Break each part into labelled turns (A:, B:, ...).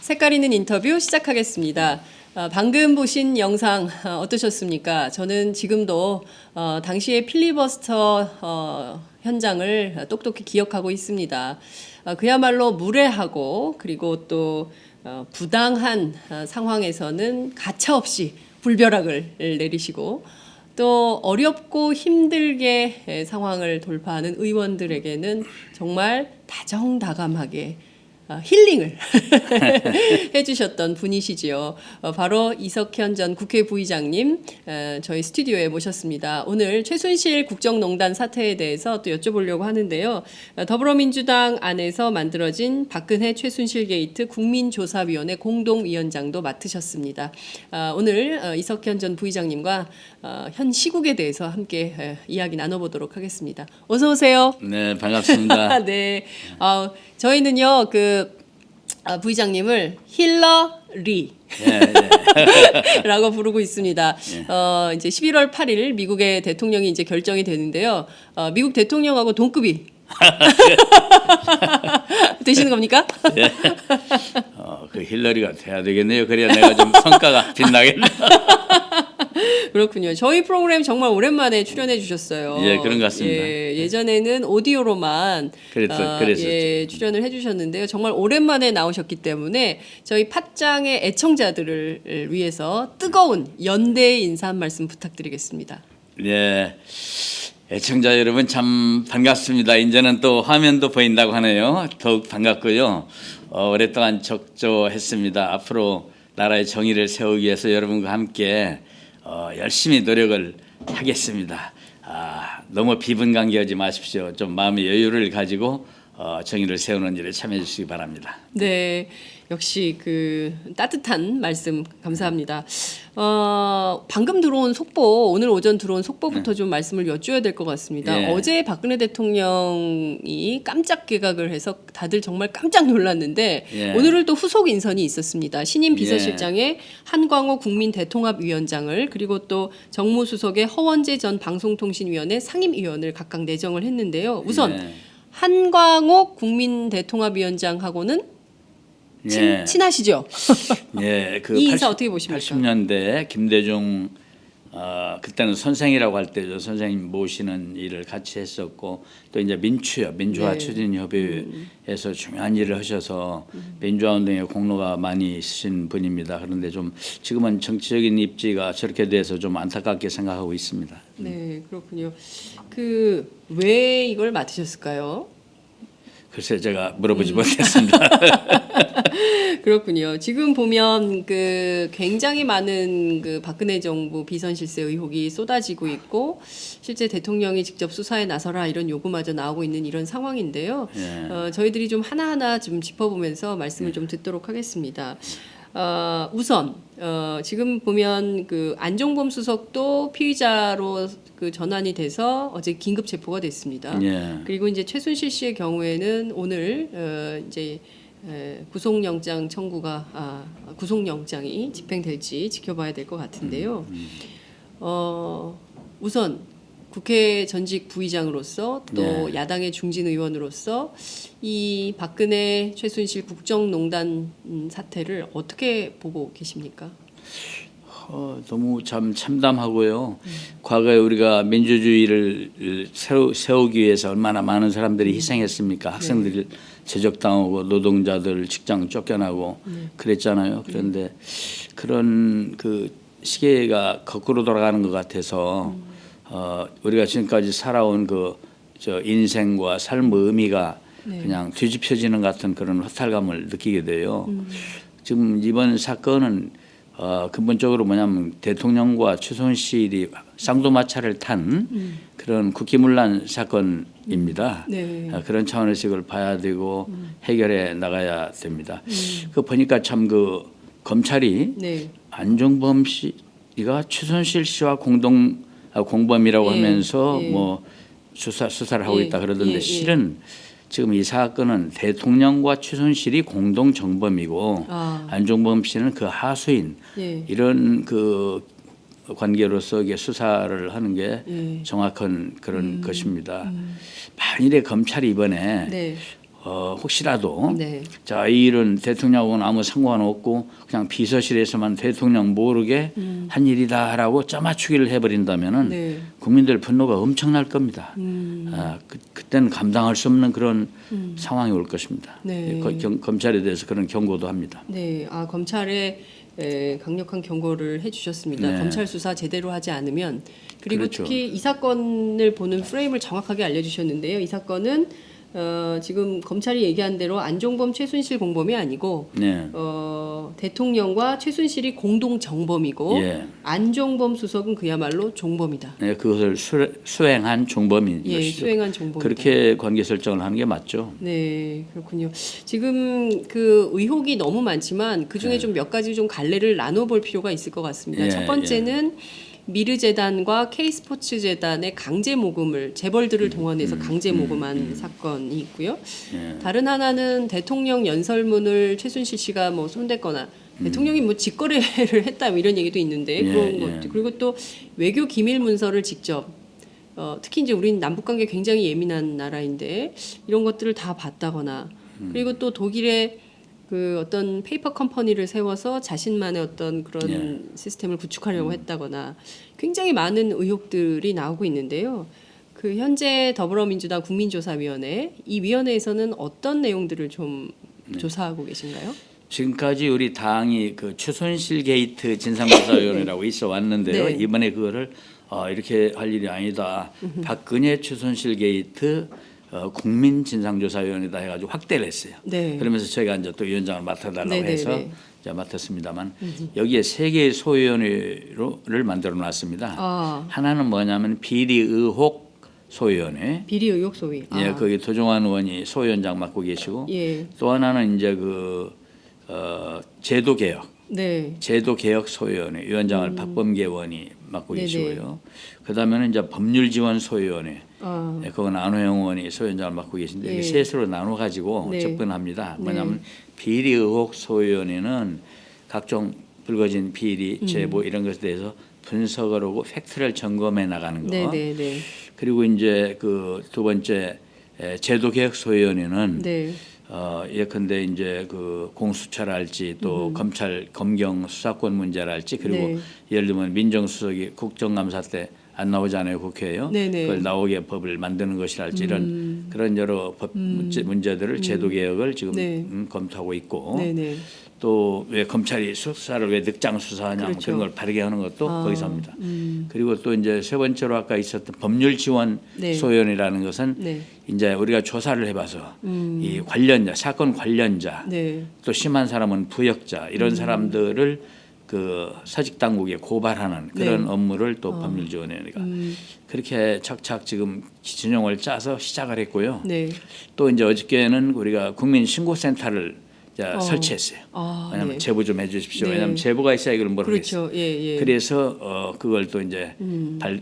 A: 색깔 있는 인터뷰 시작하겠습니다. 방금 보신 영상 어떠셨습니까? 저는 지금도 당시의 필리버스터 현장을 똑똑히 기억하고 있습니다. 그야말로 무례하고 그리고 또 부당한 상황에서는 가차없이 불벼락을 내리시고 또 어렵고 힘들게 상황을 돌파하는 의원들에게는 정말 다정다감하게 힐링을 해주셨던 분이시지요. 바로 이석현 전 국회 부의장님 저희 스튜디오에 모셨습니다. 오늘 최순실 국정농단 사태에 대해서 또 여쭤보려고 하는데요. 더불어민주당 안에서 만들어진 박근혜 최순실 게이트 국민조사위원회 공동위원장도 맡으셨습니다. 오늘 이석현 전 부의장님과 현 시국에 대해서 함께 이야기 나눠보도록 하겠습니다. 어서 오세요.
B: 네, 반갑습니다.
A: 네, 저희는요 부의장님을 힐러리 라고 부르고 있습니다. 이제 11월 8일 미국의 대통령이 이제 결정이 되는데요. 미국 대통령하고 동급이 되시는 겁니까?
B: 네. 그 힐러리가 돼야 되겠네요. 그래야 내가 좀 성과가 빛나겠네.
A: 그렇군요. 저희 프로그램 정말 오랜만에 출연해 주셨어요.
B: 예, 그런 것 같습니다.
A: 예전에는 오디오로만
B: 그랬었죠.
A: 출연을 해주셨는데요. 정말 오랜만에 나오셨기 때문에 저희 팟짱의 애청자들을 위해서 뜨거운 연대의 인사 한 말씀 부탁드리겠습니다.
B: 네, 애청자 여러분 참 반갑습니다. 이제는 또 화면도 보인다고 하네요. 더욱 반갑고요. 오랫동안 적조했습니다. 앞으로 나라의 정의를 세우기 위해서 여러분과 함께 열심히 노력을 하겠습니다. 너무 비분간개하지 마십시오. 좀 마음의 여유를 가지고 정의를 세우는 일에 참여해 주시기 바랍니다.
A: 네, 역시 그 따뜻한 말씀 감사합니다. 방금 들어온 속보, 오늘 오전 들어온 속보부터 좀 말씀을 여쭈어야 될 것 같습니다.
B: 예.
A: 어제 박근혜 대통령이 깜짝 개각을 해서 다들 정말 깜짝 놀랐는데
B: 예.
A: 오늘은 또 후속 인선이 있었습니다. 신임 비서실장의 한광호 국민대통합위원장을 그리고 또 정무수석의 허원재 전 방송통신위원회 상임위원을 각각 내정을 했는데요. 우선
B: 예.
A: 한광호 국민대통합위원장하고는
B: 예.
A: 친하시죠?
B: 예, 그
A: 이 인사 어떻게 보십니까?
B: 80년대 김대중 그때는 선생이라고 할 때죠. 선생님 모시는 일을 같이 했었고 또 이제 민주화
A: 네.
B: 추진협의회에서 중요한 일을 하셔서 민주화 운동에 공로가 많이 있으신 분입니다. 그런데 좀 지금은 정치적인 입지가 저렇게 돼서 좀 안타깝게 생각하고 있습니다.
A: 네, 그렇군요. 그 왜 이걸 맡으셨을까요?
B: 글쎄 제가 물어보지 못했습니다.
A: 그렇군요. 지금 보면 그 굉장히 많은 그 박근혜 정부 비선 실세 의혹이 쏟아지고 있고 실제 대통령이 직접 수사에 나서라 이런 요구마저 나오고 있는 이런 상황인데요.
B: 예.
A: 저희들이 좀 하나하나 좀 짚어보면서 말씀을 좀 듣도록 하겠습니다. 우선 지금 보면 그 안종범 수석도 피의자로 그 전환이 돼서 어제 긴급 체포가 됐습니다.
B: 예.
A: 그리고 이제 최순실 씨의 경우에는 오늘 이제 구속영장 청구가 구속영장이 집행될지 지켜봐야 될 것 같은데요. 우선 국회 전직 부의장으로서 또
B: 네.
A: 야당의 중진 의원으로서 이 박근혜 최순실 국정농단 사태를 어떻게 보고 계십니까?
B: 너무 참 참담하고요. 과거에 우리가 민주주의를 세우기 위해서 얼마나 많은 사람들이 희생했습니까? 학생들이 제적당하고 노동자들 직장 쫓겨나고 그랬잖아요. 그런데 그런 그 시계가 거꾸로 돌아가는 것 같아서 우리가 지금까지 살아온 그 저 인생과 삶의 의미가 그냥 뒤집혀지는 같은 그런 허탈감을 느끼게 돼요. 지금 이번 사건은 근본적으로 뭐냐면 대통령과 최순실이 쌍두마차를 탄 그런 국기문란 사건입니다.
A: 네.
B: 그런 차원에서 이걸 봐야 되고 해결해 나가야 됩니다. 그 보니까 참 그 검찰이
A: 네.
B: 안종범 씨가 최순실 씨와 공범이라고 하면서 뭐 수사를 하고 있다 그러던데 실은 지금 이 사건은 대통령과 최순실이 공동 정범이고 안종범 씨는 그 하수인 이런 그 관계로서 이게 수사를 하는 게 정확한 그런 것입니다. 만일에 검찰이 이번에 혹시라도
A: 네.
B: 자, 이 일은 대통령하고는 아무 상관없고 그냥 비서실에서만 대통령 모르게 한 일이다라고 짜맞추기를 해버린다면은
A: 네.
B: 국민들 분노가 엄청날 겁니다. 그때는 감당할 수 없는 그런 상황이 올 것입니다.
A: 네.
B: 검찰에 대해서 그런 경고도 합니다.
A: 네, 검찰에 강력한 경고를 해주셨습니다.
B: 네.
A: 검찰 수사 제대로 하지 않으면 그리고
B: 그렇죠.
A: 특히 이 사건을 보는 프레임을 정확하게 알려주셨는데요. 이 사건은 지금 검찰이 얘기한 대로 안종범, 최순실 공범이 아니고
B: 네.
A: 대통령과 최순실이 공동 정범이고
B: 예.
A: 안종범 수석은 그야말로 종범이다.
B: 네, 그것을 수행한 종범인
A: 예,
B: 것이죠.
A: 수행한 종범이다.
B: 그렇게 관계 설정을 하는 게 맞죠.
A: 네, 그렇군요. 지금 그 의혹이 너무 많지만 그 중에 좀 몇 가지 좀 갈래를 나눠볼 필요가 있을 것 같습니다.
B: 예,
A: 첫 번째는 미르재단과 K스포츠재단의 강제 모금을 재벌들을 동원해서 강제 모금한 사건이 있고요.
B: 예.
A: 다른 하나는 대통령 연설문을 최순실 씨가 뭐 손댔거나 대통령이 뭐 직거래를 했다 뭐 이런 얘기도 있는데
B: 예,
A: 그런
B: 예.
A: 것도 그리고 또 외교 기밀 문서를 직접 특히 이제 우리는 남북 관계 굉장히 예민한 나라인데 이런 것들을 다 봤다거나 그리고 또 독일의 그 어떤 페이퍼 컴퍼니를 세워서 자신만의 어떤 그런
B: 예.
A: 시스템을 구축하려고 했다거나 굉장히 많은 의혹들이 나오고 있는데요. 그 현재 더불어민주당 국민조사위원회 이 위원회에서는 어떤 내용들을 좀 조사하고 계신가요?
B: 지금까지 우리 당이 그 최순실 게이트 진상조사위원회라고 있어 왔는데요.
A: 네.
B: 이번에 그거를 이렇게 할 일이 아니다. 박근혜 최순실 게이트 국민진상조사위원회다 해가지고 확대를 했어요.
A: 네.
B: 그러면서 저희가 이제 또 위원장을 맡아달라고
A: 네, 네,
B: 해서
A: 네.
B: 이제 맡았습니다만 여기에 세 개의 소위원회를 만들어 놨습니다.
A: 아,
B: 하나는 뭐냐면 비리 의혹 소위원회.
A: 비리 의혹 소위.
B: 예, 거기 도종환 의원이 소위원장 맡고 계시고
A: 예.
B: 또 하나는 이제 그 제도 개혁.
A: 네.
B: 제도 개혁 소위원회 위원장을 박범계 의원이 맡고
A: 네네.
B: 계시고요. 그다음에는 이제 법률 지원 소위원회.
A: 아,
B: 네, 그건 안호영 의원이 소위원장을 맡고 계신데
A: 예.
B: 이게 셋으로 나눠 가지고
A: 네.
B: 접근합니다.
A: 네.
B: 뭐냐면 비리 의혹 소위원회는 각종 불거진 비리, 제보 이런 것에 대해서 분석을 하고 팩트를 점검해 나가는 거.
A: 네, 네, 네.
B: 그리고 이제 그 두 번째 제도 개혁 소위원회는
A: 네.
B: 예컨대 이제 그 공수처랄지 또 검찰 검경 수사권 문제랄지 그리고
A: 네.
B: 예를 들면 민정수석이 국정감사 때 안 나오잖아요 국회에요.
A: 네네.
B: 그걸 나오게 법을 만드는 것이랄지 이런 그런 여러 법 문제들을 제도 개혁을 지금
A: 네.
B: 검토하고 있고
A: 네, 네.
B: 또 왜 검찰이 수사를 왜 늑장 수사하냐
A: 그렇죠.
B: 그런 걸 바르게 하는 것도 거기서 합니다. 그리고 또 이제 세 번째로 아까 있었던 법률 지원
A: 네.
B: 소위원회라는 것은
A: 네.
B: 이제 우리가 조사를 해봐서 이 관련자 사건 관련자
A: 네.
B: 또 심한 사람은 부역자 이런 사람들을 그 사직 당국에 고발하는 그런
A: 네.
B: 업무를 또 법률지원회가 그렇게 착착 지금 진영을 짜서 시작을 했고요.
A: 네.
B: 또 이제 어저께는 우리가 국민신고센터를 이제 설치했어요.
A: 아,
B: 왜냐하면
A: 네.
B: 제보 좀 해주십시오.
A: 네.
B: 왜냐하면 제보가 있어야 이걸 모르겠어요.
A: 그렇죠. 예, 예.
B: 그래서 그걸 또 이제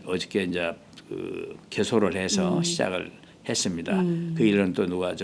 B: 어저께 이제 그 개소를 해서 시작을 했습니다. 그 일은 또 누가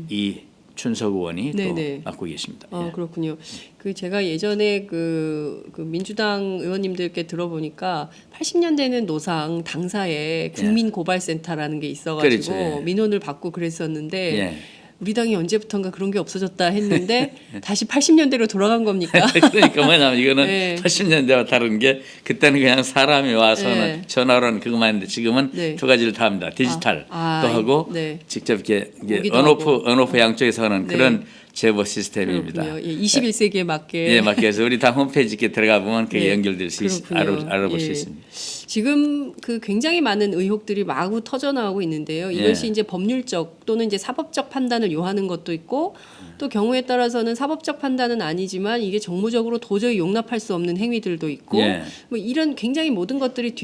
B: 이 춘석 의원이
A: 네네.
B: 또 맡고 계십니다.
A: 아,
B: 예.
A: 그렇군요. 그 제가 예전에 그 민주당 의원님들께 들어보니까 80년대는 노상 당사에 국민고발센터라는 게 있어가지고
B: 그렇죠. 예.
A: 민원을 받고 그랬었는데
B: 예.
A: 우리 당이 언제부턴가 그런 게 없어졌다 했는데 다시 80년대로 돌아간 겁니까?
B: 그러니까 뭐냐면 이거는
A: 네.
B: 80년대와 다른 게 그때는 그냥 사람이 와서는
A: 네.
B: 전화로는 그것만 했는데 지금은
A: 네.
B: 두 가지를 다 합니다. 디지털 또 하고
A: 네.
B: 직접 이렇게
A: 오기도
B: 언오프 양쪽에서 하는
A: 네.
B: 그런 제보 시스템입니다.
A: 그렇군요. 예, 21세기에 맞게.
B: 예, 맞게 해서 우리 당 홈페이지 이렇게 들어가 보면 그게
A: 네.
B: 연결될 수
A: 그렇군요.
B: 알아볼 수
A: 예.
B: 있습니다.
A: 지금 그 굉장히 많은 의혹들이 마구 터져 나오고 있는데요. 이것이
B: 예.
A: 이제 법률적 또는 이제 사법적 판단을 요하는 것도 있고 또 경우에 따라서는 사법적 판단은 아니지만 이게 정무적으로 도저히 용납할 수 없는 행위들도 있고
B: 예.
A: 뭐 이런 굉장히 모든 것들이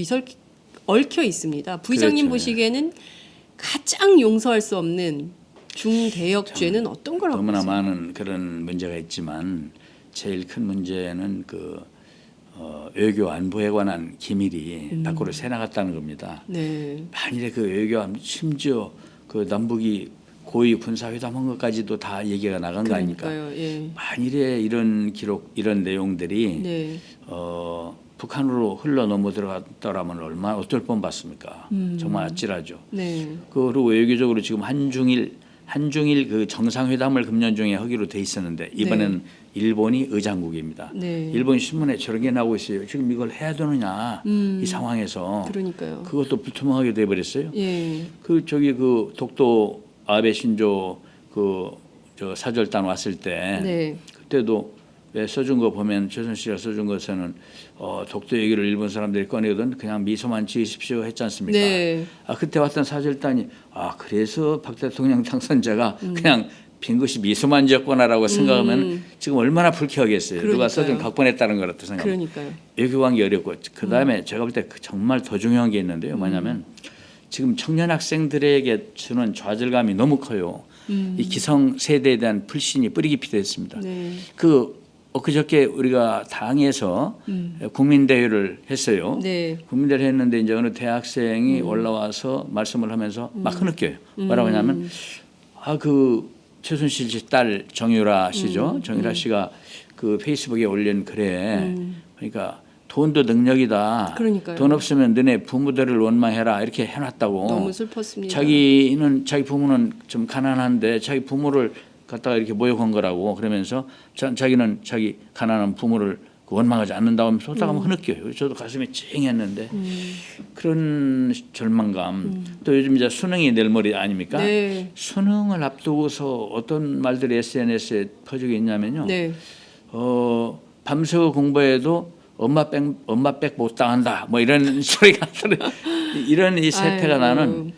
A: 얽혀 있습니다. 부의장님
B: 그렇죠.
A: 보시기에는 가장 용서할 수 없는 중대역죄는 어떤 거라고
B: 너무나
A: 보세요?
B: 많은 그런 문제가 있지만 제일 큰 문제는 그 외교 안보에 관한 기밀이 밖으로 새 나갔다는 겁니다.
A: 네.
B: 만일에 그 외교 안 심지어 그 남북이 고위 군사회담한 것까지도 다 얘기가 나간 거 아닙니까?
A: 그러니까요. 예.
B: 만일에 이런 기록 이런 내용들이
A: 네.
B: 북한으로 흘러 넘어 들어갔더라면 얼마나 어떨 뻔 봤습니까? 정말 아찔하죠.
A: 네.
B: 그리고 외교적으로 지금 한중일 그 정상회담을 금년 중에 하기로 돼 있었는데 이번에는 일본이 의장국입니다.
A: 네.
B: 일본 신문에 저런 게 나오고 있어요. 지금 이걸 해야 되느냐 이 상황에서.
A: 그러니까요.
B: 그것도 불투명하게 돼 버렸어요.
A: 예.
B: 그 저기 그 독도 아베 신조 그 저 사절단 왔을 때
A: 네.
B: 그때도 왜 써준 거 보면 최순실이가 써준 것에는 독도 얘기를 일본 사람들이 꺼내거든 그냥 미소만 지으십시오 했지 않습니까?
A: 네.
B: 그때 왔던 사절단이 그래서 박 대통령 당선자가 그냥 빈 것이 미소만 지었구나라고 생각하면 지금 얼마나 불쾌하겠어요. 누가 써준 각본했다는 거라고 생각합니다.
A: 그러니까요.
B: 외교관계 어렵고 그다음에 제가 볼 때 정말 더 중요한 게 있는데요. 뭐냐면 지금 청년 학생들에게 주는 좌절감이 너무 커요. 이 기성 세대에 대한 불신이 뿌리 깊이 됐습니다.
A: 네.
B: 그저께 우리가 당에서 국민대회를 했어요.
A: 네.
B: 국민대회를 했는데 이제 어느 대학생이 올라와서 말씀을 하면서 막 흐느껴요. 뭐라고 하냐면 그 최순실 씨 딸 정유라 씨죠. 정유라 씨가 그 페이스북에 올린 글에 그러니까 돈도 능력이다.
A: 그러니까요.
B: 돈 없으면 너네 부모들을 원망해라 이렇게 해놨다고.
A: 너무 슬펐습니다.
B: 자기 부모는 좀 가난한데 자기 부모를 갖다가 이렇게 모욕한 거라고 그러면서 자기는 자기 가난한 부모를 원망하지 않는다고 하면서 쏟아가 흐느껴요. 저도 가슴이 찡했는데 그런 절망감. 또 요즘 이제 수능이 내일 모레 아닙니까?
A: 네.
B: 수능을 앞두고서 어떤 말들이 SNS에 퍼지고 있냐면요.
A: 네.
B: 밤새워 공부해도 엄마 백 못 당한다. 뭐 이런 소리가 이런 이 세태가 나는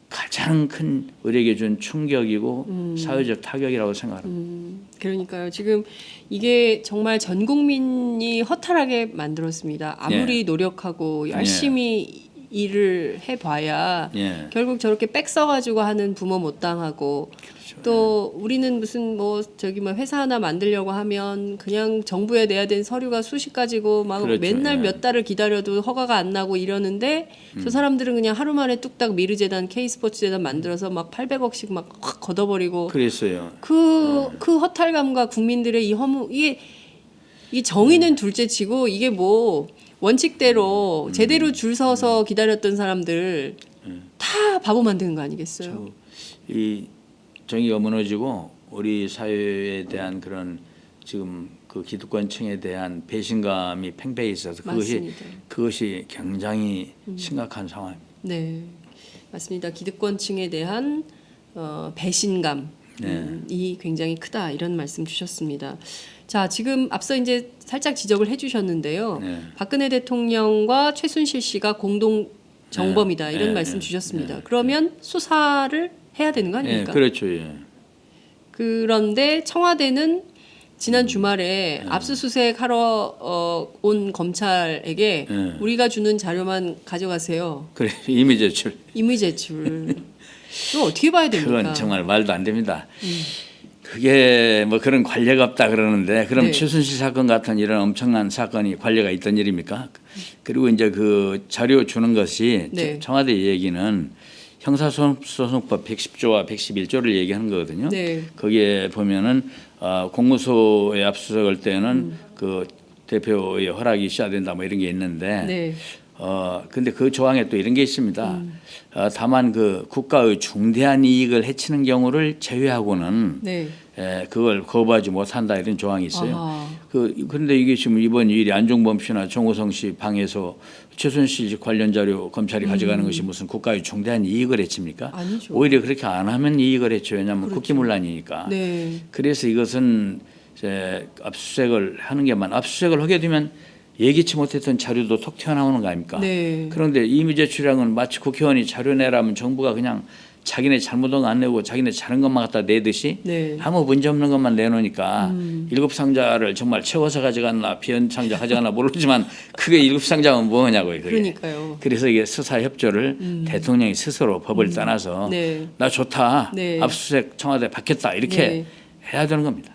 B: 가장 큰 우리에게 준 충격이고 사회적 타격이라고 생각합니다.
A: 그러니까요. 지금 이게 정말 전 국민이 허탈하게 만들었습니다. 아무리 노력하고 열심히 일을 해봐야 결국 저렇게 백 써가지고 하는 부모 못 당하고 또 우리는 무슨 뭐 회사 하나 만들려고 하면 그냥 정부에 내야 되는 서류가 수십 가지고 막 맨날 몇 달을 기다려도 허가가 안 나고 이러는데 저 사람들은 그냥 하루 만에 뚝딱 미르재단 K스포츠재단 만들어서 막 800억씩 막 확 걷어버리고
B: 그랬어요.
A: 그 허탈감과 국민들의 이 허무 이 정의는 둘째치고 이게 뭐 원칙대로 제대로 줄 서서 기다렸던 사람들 다 바보 만드는 거 아니겠어요?
B: 이 정의가 무너지고 우리 사회에 대한 그런 지금 그 기득권층에 대한 배신감이 팽배해 있어서 그것이 굉장히 심각한 상황입니다.
A: 네, 맞습니다. 기득권층에 대한 배신감 이 굉장히 크다 이런 말씀 주셨습니다. 자, 지금 앞서 이제 살짝 지적을 해주셨는데요. 박근혜 대통령과 최순실 씨가 공동 정범이다 이런 말씀 주셨습니다. 그러면 수사를 해야 되는 거 아닙니까?
B: 그렇죠.
A: 그런데 청와대는 지난 주말에 압수수색 하러 온 검찰에게 우리가 주는 자료만 가져가세요.
B: 그래 임의 제출.
A: 임의 제출. 이거 어떻게 봐야 됩니까?
B: 그건 정말 말도 안 됩니다. 그게 뭐 그런 관례가 없다 그러는데 그럼 최순실 사건 같은 이런 엄청난 사건이 관례가 있던 일입니까? 그리고 이제 그 자료 주는 것이 청와대 얘기는 형사소송법 110조와 111조를 얘기하는 거거든요. 거기에 보면은 공무소에 압수수색할 때는 그 대표의 허락이 있어야 된다 뭐 이런 게 있는데 근데 그 조항에 또 이런 게 있습니다. 다만 그 국가의 중대한 이익을 해치는 경우를 제외하고는 그걸 거부하지 못한다 이런 조항이 있어요. 그런데 이게 지금 이번 일이 안종범 씨나 정호성 씨 방에서 최순실 관련 자료 검찰이 가져가는 것이 무슨 국가의 중대한 이익을 해칩니까?
A: 아니죠.
B: 오히려 그렇게 안 하면 이익을 해쳐. 왜냐하면 국기문란이니까. 그래서 이것은 이제 압수수색을 하는 게만 압수수색을 하게 되면 예기치 못했던 자료도 톡 튀어나오는 거 아닙니까? 그런데 임의 제출이라는 건 마치 국회의원이 자료 내라면 정부가 그냥 자기네 잘못한 거 안 내고 자기네 잘한 것만 갖다 내듯이 아무 문제 없는 것만 내놓으니까 7상자를 정말 채워서 가져갔나 비연 상자 가져갔나 모르지만 그게 7상자면 뭐냐고요.
A: 그러니까요.
B: 그래서 이게 수사 협조를 대통령이 스스로 법을 떠나서 나 좋다. 압수수색 청와대 받겠다. 이렇게 해야 되는 겁니다.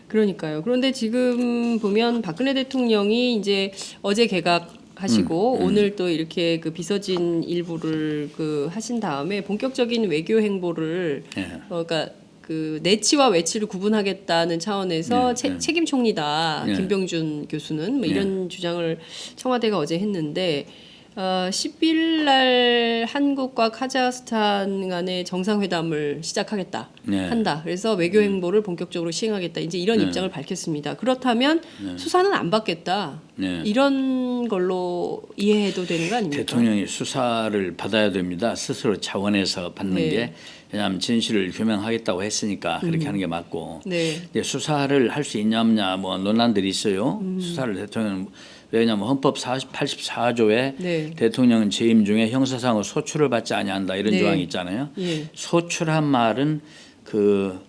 A: 그러니까요. 그런데 지금 보면 박근혜 대통령이 이제 어제 개각하시고 오늘 또 이렇게 그 비서진 일부를 그 하신 다음에 본격적인 외교 행보를 그러니까 그 내치와 외치를 구분하겠다는 차원에서 책임 총리다 김병준 교수는 뭐 이런 주장을 청와대가 어제 했는데 10일 날 한국과 카자흐스탄 간의 정상회담을 시작하겠다.
B: 네.
A: 한다. 그래서 외교 행보를 본격적으로 시행하겠다. 이제 이런 입장을 밝혔습니다. 그렇다면 수사는 안 받겠다.
B: 네.
A: 이런 걸로 이해해도 되는 거 아닙니까?
B: 대통령이 수사를 받아야 됩니다. 스스로 차원에서 받는
A: 네.
B: 게 왜냐하면 진실을 규명하겠다고 했으니까 그렇게 하는 게 맞고.
A: 네.
B: 근데 수사를 할 수 있냐 없냐 뭐 논란들이 있어요. 수사를 대통령 왜냐하면 헌법 84조에
A: 네.
B: 대통령은 재임 중에 형사상의 소출을 받지 아니한다 이런
A: 네.
B: 조항이 있잖아요.
A: 예.
B: 소출한 말은 그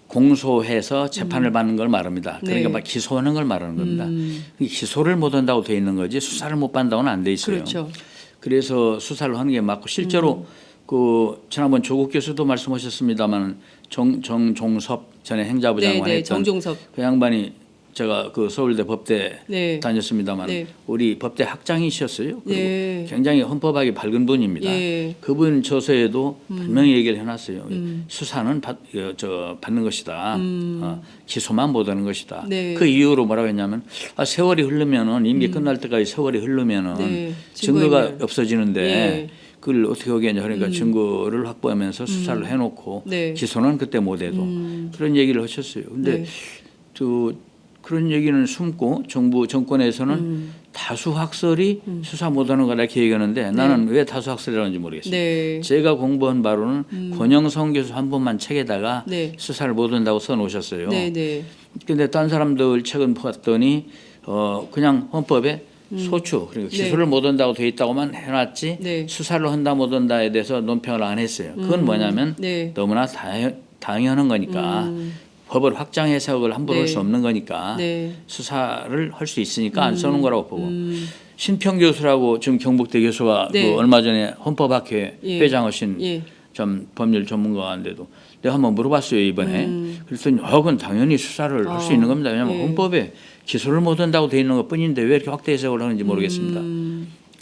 B: 공소해서 재판을 받는 걸 말합니다. 그러니까
A: 네.
B: 막 기소하는 걸 말하는 겁니다. 기소를 못 한다고 돼 있는 거지 수사를 못 받는다고는 안 돼 있어요.
A: 그렇죠.
B: 그래서 수사를 하는 게 맞고 실제로 그 지난번 조국 교수도 말씀하셨습니다만 정종섭 전에 행자부 장관
A: 네,
B: 했던
A: 정종섭.
B: 그 양반이 제가 그 서울대 법대
A: 네.
B: 다녔습니다만
A: 네.
B: 우리 법대 학장이셨어요. 그리고
A: 네.
B: 굉장히 헌법학이 밝은 분입니다.
A: 예.
B: 그분 저서에도 분명히 얘기를 해놨어요. 수사는 받는 것이다. 기소만 못하는 것이다.
A: 네.
B: 그 이유로 뭐라고 했냐면 세월이 흐르면은 임기 끝날 때까지 세월이 흐르면은
A: 네.
B: 증거가
A: 증거인멸.
B: 없어지는데
A: 예.
B: 그걸 어떻게 하겠냐 그러니까 증거를 확보하면서 수사를 해놓고
A: 네.
B: 기소는 그때 못해도 그런 얘기를 하셨어요. 근데
A: 네.
B: 그런 얘기는 숨고 정부 정권에서는 다수 학설이 수사 못하는 거라 이렇게 얘기하는데 나는 왜 다수 학설이라는지 모르겠어요.
A: 네.
B: 제가 공부한 바로는 권영성 교수 한 번만 책에다가
A: 네.
B: 수사를 못한다고 써놓으셨어요.
A: 네, 네.
B: 근데 딴 사람들 책은 봤더니 그냥 헌법에 소추 그러니까
A: 네.
B: 기소를 못한다고 돼 있다고만 해놨지
A: 네.
B: 수사를 한다 못한다에 대해서 논평을 안 했어요. 그건 뭐냐면
A: 네.
B: 너무나 당연한 거니까 법을 확장 해석을 함부로
A: 네.
B: 할 수 없는 거니까
A: 네.
B: 수사를 할 수 있으니까 안 써놓은 거라고 보고 신평 교수라고 지금 경북대 교수가
A: 네.
B: 그 얼마 전에 헌법학회
A: 예.
B: 회장하신
A: 예.
B: 좀 법률 전문가인데도 내가 한번 물어봤어요 이번에 그랬더니 그건 당연히 수사를 할 수 있는 겁니다. 왜냐하면
A: 예.
B: 헌법에 기소를 못한다고 돼 있는 것뿐인데 왜 이렇게 확대 해석을 하는지 모르겠습니다.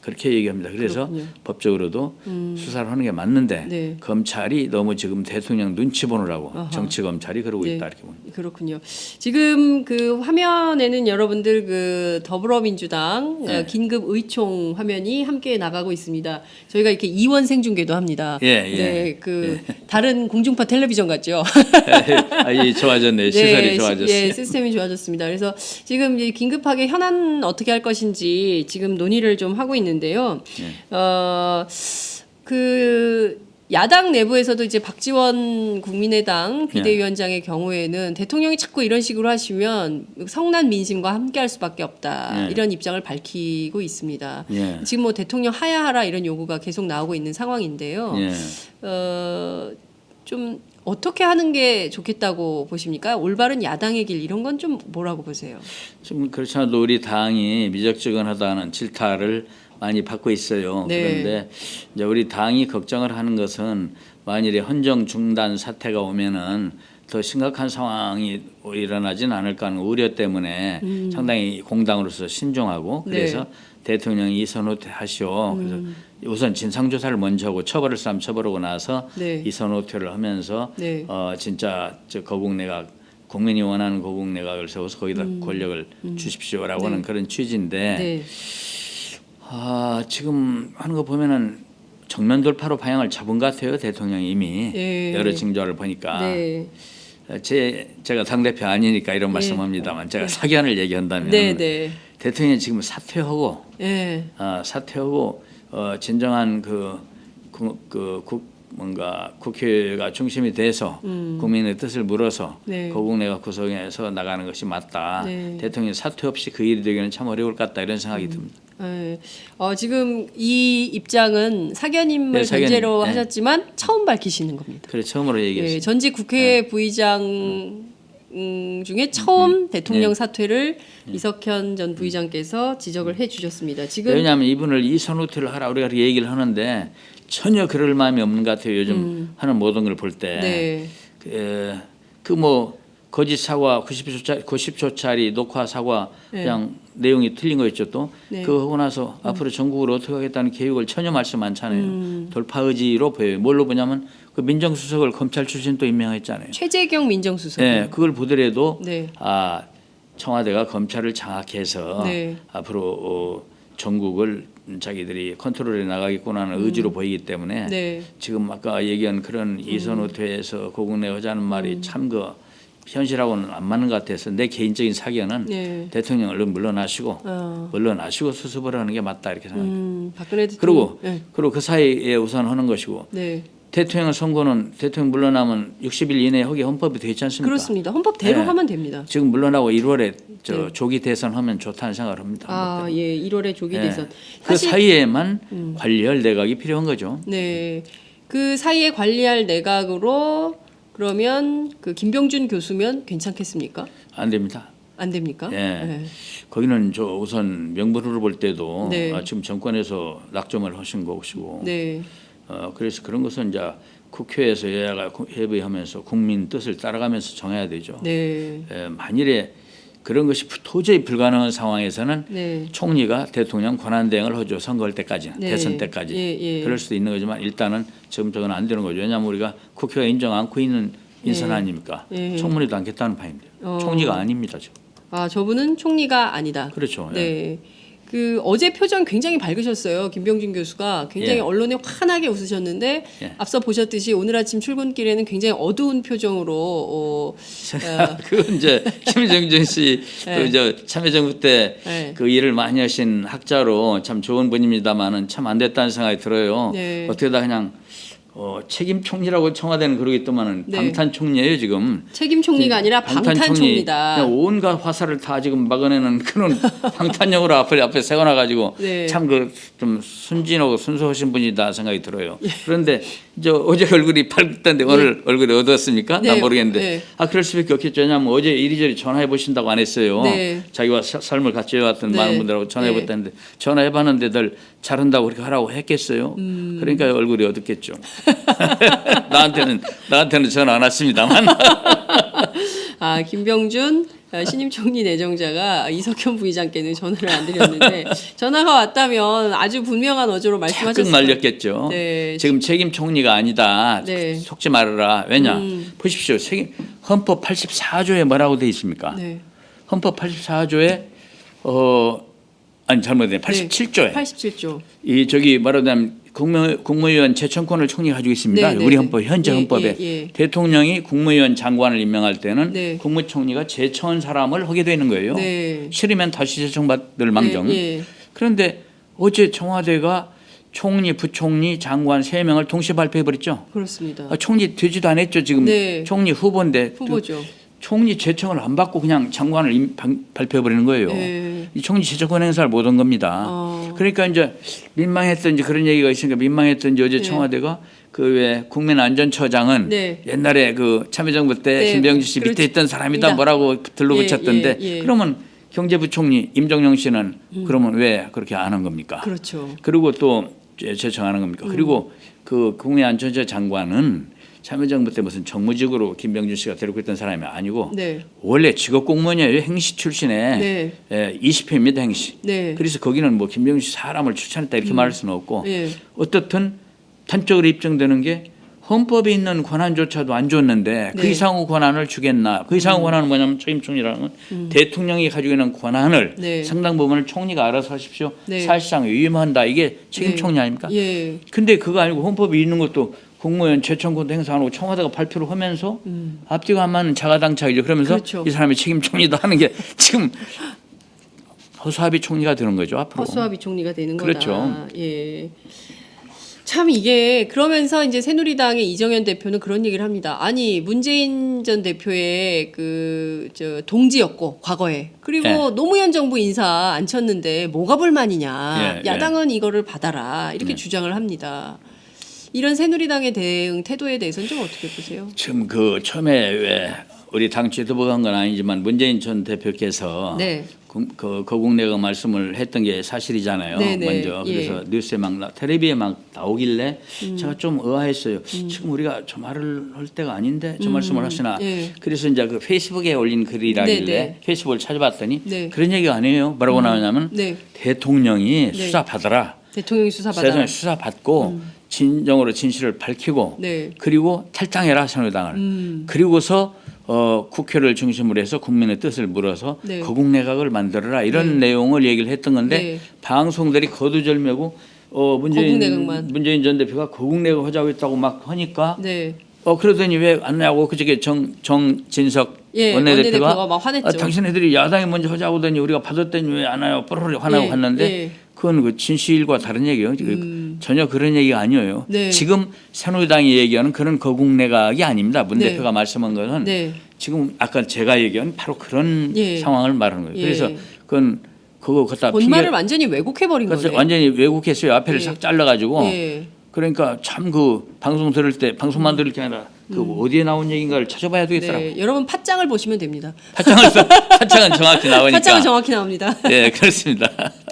B: 그렇게 얘기합니다. 그래서
A: 그렇군요.
B: 법적으로도 수사를 하는 게 맞는데
A: 네.
B: 검찰이 너무 지금 대통령 눈치 보느라고 정치 검찰이 그러고
A: 네.
B: 있다 이렇게 봅니다.
A: 그렇군요. 지금 그 화면에는 여러분들 그 더불어민주당
B: 네.
A: 긴급 의총 화면이 함께 나가고 있습니다. 저희가 이렇게 이원 생중계도 합니다.
B: 예,
A: 네, 그 다른 공중파 텔레비전 같죠.
B: 좋아졌네. 시설이 좋아졌어요.
A: 예, 시스템이 좋아졌습니다. 그래서 지금 이 긴급하게 현안 어떻게 할 것인지 지금 논의를 좀 하고 있는데요. 그 야당 내부에서도 이제 박지원 국민의당 비대위원장의 경우에는 대통령이 자꾸 이런 식으로 하시면 성난 민심과 함께할 수밖에 없다 이런 입장을 밝히고 있습니다.
B: 예.
A: 지금 뭐 대통령 하야하라 이런 요구가 계속 나오고 있는 상황인데요.
B: 예.
A: 좀 어떻게 하는 게 좋겠다고 보십니까? 올바른 야당의 길 이런 건 좀 뭐라고 보세요?
B: 좀 그렇지 않아도 우리 당이 미적지근하다는 질타를 많이 받고 있어요.
A: 네.
B: 그런데 이제 우리 당이 걱정을 하는 것은 만일에 헌정 중단 사태가 오면은 더 심각한 상황이 일어나진 않을까 하는 우려 때문에 상당히 공당으로서 신중하고 그래서 대통령이 이선호퇴 하시오. 그래서 우선 진상조사를 먼저 하고 처벌할 사람 처벌하고 나서
A: 네.
B: 이선호퇴를 하면서
A: 네.
B: 진짜 거국내각 국민이 원하는 거국내각을 세워서 거기다 권력을 주십시오라고 하는 그런 취지인데
A: 네.
B: 지금 하는 거 보면은 정면 돌파로 방향을 잡은 것 같아요. 대통령이 이미
A: 예.
B: 여러 징조를 보니까
A: 네.
B: 제가 당대표 아니니까 이런 말씀합니다만 제가 사견을 얘기한다면
A: 네, 네.
B: 대통령이 지금 사퇴하고
A: 예.
B: 사퇴하고 진정한 뭔가 국회가 중심이 돼서 국민의 뜻을 물어서
A: 네.
B: 거국내가 구성해서 나가는 것이 맞다.
A: 네.
B: 대통령 사퇴 없이 그 일이 되기는 참 어려울 것 같다 이런 생각이 듭니다.
A: 네. 지금 이 입장은 사견임을
B: 네, 사견,
A: 전제로
B: 네.
A: 하셨지만 처음 밝히시는 겁니다.
B: 그래 처음으로 얘기했어요.
A: 예, 전직 국회 부의장 중에 처음 대통령
B: 네.
A: 사퇴를 이석현 전 부의장께서 지적을 해주셨습니다. 지금
B: 왜냐하면 이분을 이선호퇴를 하라 우리가 그렇게 얘기를 하는데 전혀 그럴 마음이 없는 것 같아요. 요즘 하는 모든 걸 볼 때.
A: 네.
B: 거짓 사과 90초짜리 녹화 사과 그냥 내용이 틀린 거 있죠 또.
A: 네.
B: 그거 하고 나서 앞으로 전국을 어떻게 하겠다는 계획을 전혀 말씀 안 하잖아요. 돌파 의지로 보여요. 뭘로 보냐면 그 민정수석을 검찰 출신 또 임명했잖아요.
A: 최재경 민정수석.
B: 네, 그걸 보더라도
A: 네.
B: 청와대가 검찰을 장악해서
A: 네.
B: 앞으로 전국을 자기들이 컨트롤에 나가겠구나 하는 의지로 보이기 때문에
A: 네.
B: 지금 아까 얘기한 그런 이선우 퇴에서 고국내 하자는 말이 참 그 현실하고는 안 맞는 것 같아서 내 개인적인 사견은
A: 네.
B: 대통령 얼른 물러나시고 수습을 하는 게 맞다 이렇게 생각합니다.
A: 박근혜 대통령.
B: 그리고 그 사이에 우선 하는 것이고
A: 네.
B: 대통령 선거는 대통령 물러나면 60일 이내에 하기 헌법이 되어 있지 않습니까?
A: 그렇습니다. 헌법대로
B: 네.
A: 하면 됩니다.
B: 지금 물러나고 1월에
A: 네.
B: 조기 대선 하면 좋다는 생각을 합니다.
A: 아, 예, 1월에 조기
B: 네.
A: 대선.
B: 그 사이에만 관리할 내각이 필요한 거죠.
A: 네, 그 사이에 관리할 내각으로 그러면 그 김병준 교수면 괜찮겠습니까?
B: 안 됩니다.
A: 안 됩니까?
B: 예.
A: 네.
B: 거기는 저 우선 명분으로 볼 때도
A: 네.
B: 지금 정권에서 낙점을 하신 것이고
A: 네,
B: 그래서 그런 것은 이제 국회에서 여야가 협의하면서 국민 뜻을 따라가면서 정해야 되죠.
A: 네,
B: 만일에 그런 것이 도저히 불가능한 상황에서는
A: 네.
B: 총리가 대통령 권한 대행을 하죠. 선거할 때까지는
A: 네.
B: 대선 때까지.
A: 예.
B: 그럴 수도 있는 거지만 일단은 지금적은 안 되는 거죠. 왜냐하면 우리가 국회가 인정 않고 있는 인선 아닙니까?
A: 예.
B: 청문회도 않겠다는 바입니다. 총리가 아닙니다 지금.
A: 아, 저분은 총리가 아니다.
B: 그렇죠.
A: 네. 그 어제 표정 굉장히 밝으셨어요. 김병준 교수가 굉장히
B: 예.
A: 언론에 환하게 웃으셨는데
B: 예.
A: 앞서 보셨듯이 오늘 아침 출근길에는 굉장히 어두운 표정으로
B: 그건 이제 김정준 씨
A: 네.
B: 그저 참여정부 때
A: 네.
B: 그 일을 많이 하신 학자로 참 좋은 분입니다만은 참 안 됐다는 생각이 들어요.
A: 네.
B: 어떻게 다 그냥 책임 총리라고 청와대는 그러고 있더만은
A: 네.
B: 방탄 총리예요 지금.
A: 책임 총리가 아니라 방탄 총리다.
B: 그냥 온갖 화살을 다 지금 막아내는 그런 방탄용으로 앞에 세워놔가지고
A: 네.
B: 참 그 좀 순진하고 순수하신 분이다 생각이 들어요. 그런데 이제 어제 얼굴이 밝던데 오늘 얼굴이 어두웠습니까?
A: 네.
B: 난 모르겠는데.
A: 네.
B: 그럴 수밖에 없겠죠. 왜냐하면 어제 이리저리 전화해 보신다고 안 했어요.
A: 네.
B: 자기와 삶을 같이 해왔던
A: 네.
B: 많은 분들하고 전화해
A: 네.
B: 봤다는데 전화해봤는데들 잘한다고 그렇게 하라고 했겠어요. 그러니까 얼굴이 어둡겠죠. 나한테는 전화 안 왔습니다만.
A: 아, 김병준 신임 총리 내정자가 이석현 부의장께는 전화를 안 드렸는데 전화가 왔다면 아주 분명한 어조로 말씀하셨을
B: 자꾸 말렸겠죠.
A: 네.
B: 지금 책임 총리가 아니다.
A: 네.
B: 속지 말아라. 왜냐? 보십시오. 헌법 84조에 뭐라고 돼 있습니까?
A: 네.
B: 헌법 84조에 아니 잘못했네. 87조에
A: 87조.
B: 이 저기 말하자면 국무위원 재청권을 총리가 가지고 있습니다.
A: 네, 네,
B: 우리
A: 네.
B: 헌법 현재
A: 예,
B: 헌법에
A: 예.
B: 대통령이 국무위원 장관을 임명할 때는
A: 네.
B: 국무총리가 재청한 사람을 하게 되는 거예요.
A: 네.
B: 싫으면 다시 재청받을 망정.
A: 네, 예.
B: 그런데 어제 청와대가 총리, 부총리, 장관 3명을 동시에 발표해 버렸죠.
A: 그렇습니다.
B: 총리 되지도 않았죠. 지금
A: 네.
B: 총리 후보인데
A: 후보죠.
B: 총리 재청을 안 받고 그냥 장관을 발표해 버리는 거예요.
A: 네.
B: 이 총리 재청권 행사를 못 한 겁니다. 그러니까 이제 민망했던지 그런 얘기가 있으니까 민망했던지 어제
A: 네.
B: 청와대가 그 왜 국민안전처장은
A: 네.
B: 옛날에 그 참여정부 때
A: 네.
B: 김병준 씨 밑에
A: 그렇지.
B: 있던 사람이다
A: 입니다.
B: 뭐라고 들러붙였던데
A: 예.
B: 그러면 경제부총리 임정영 씨는 그러면 왜 그렇게 안 한 겁니까?
A: 그렇죠.
B: 그리고 또 재청하는 겁니까? 그리고 그 국민안전처 장관은 참여정부 때 무슨 정무직으로 김병준 씨가 데리고 있던 사람이 아니고
A: 네.
B: 원래 직업 공무원이에요. 행시 출신에
A: 네.
B: 20회입니다. 행시.
A: 네.
B: 그래서 거기는 뭐 김병준 씨 사람을 추천했다 이렇게 말할 수는 없고
A: 예.
B: 어떻든 단적으로 입증되는 게 헌법에 있는 권한조차도 안 줬는데 그
A: 네.
B: 이상의 권한을 주겠나. 그 이상의 권한은 뭐냐면 책임 총리라는 건 대통령이 가지고 있는 권한을
A: 네.
B: 상당 부분을 총리가 알아서 하십시오.
A: 네.
B: 사실상 위임한다. 이게 책임
A: 네.
B: 총리 아닙니까?
A: 예.
B: 근데 그거 아니고 헌법에 있는 것도 국무위원 재청권도 행사 안 하고 청와대가 발표를 하면서 앞뒤가 안 맞는 자가당착이죠. 그러면서
A: 그렇죠.
B: 이 사람이 책임 총리도 하는 게 지금 허수아비 총리가 되는 거죠. 앞으로.
A: 허수아비 총리가 되는
B: 그렇죠.
A: 거다. 예. 참 이게 그러면서 이제 새누리당의 이정현 대표는 그런 얘기를 합니다. 아니 문재인 전 대표의 그 동지였고 과거에 그리고
B: 예.
A: 노무현 정부 인사 앉혔는데 뭐가 불만이냐.
B: 예,
A: 야당은 이거를 받아라 이렇게
B: 예.
A: 주장을 합니다. 이런 새누리당의 대응 태도에 대해서는 좀 어떻게 보세요?
B: 지금 그 처음에 왜 우리 당 지도부가 한 건 아니지만 문재인 전 대표께서
A: 네.
B: 그 거국내가 말씀을 했던 게 사실이잖아요.
A: 네네.
B: 먼저 그래서
A: 예.
B: 뉴스에 텔레비에 막 나오길래 제가 좀 의아했어요. 지금 우리가 저 말을 할 때가 아닌데 저 말씀을 하시나.
A: 예.
B: 그래서 이제 그 페이스북에 올린 글이라길래
A: 네네.
B: 페이스북을 찾아봤더니
A: 네.
B: 그런 얘기가 아니에요. 뭐라고 나오냐면
A: 네.
B: 대통령이 수사 받아라.
A: 대통령이 수사받아라.
B: 대통령이 수사 받고 진정으로 진실을 밝히고
A: 네.
B: 그리고 탈당해라 새누리당을. 그리고서 국회를 중심으로 해서 국민의 뜻을 물어서
A: 네.
B: 거국내각을 만들어라 이런 내용을 얘기를 했던 건데
A: 네.
B: 방송들이 거두절미하고
A: 거국내각만.
B: 문재인 전 대표가 거국내각 하자고 했다고 막 하니까
A: 네.
B: 그러더니 왜 안 나고 그저께 정진석
A: 예, 원내대표가 막 화냈죠.
B: 당신네들이 야당이 먼저 하자고 하더니 우리가 받았더니 왜 안 와요? 뽀로로 화나고
A: 예,
B: 갔는데
A: 예.
B: 그건 그 진실과 다른 얘기예요. 전혀 그런 얘기가 아니에요.
A: 네.
B: 지금 새누리당이 얘기하는 그런 거국내각이 아닙니다. 문
A: 네.
B: 대표가 말씀한 것은
A: 네.
B: 지금 아까 제가 얘기한 바로 그런
A: 예.
B: 상황을 말하는 거예요.
A: 예.
B: 그래서 그건 그거 갖다
A: 본말을 완전히 왜곡해버린
B: 그래서
A: 거네.
B: 완전히 왜곡했어요. 앞에를
A: 예.
B: 싹 잘라가지고
A: 예.
B: 그러니까 참 그 방송 들을 때 방송만 들을 게 아니라 그 어디에 나온 얘기인가를 찾아봐야 되겠더라고요.
A: 네. 여러분 팟짱을 보시면 됩니다.
B: 파창은 정확히 나오니까.
A: 팟짱은 정확히 나옵니다.
B: 네, 그렇습니다.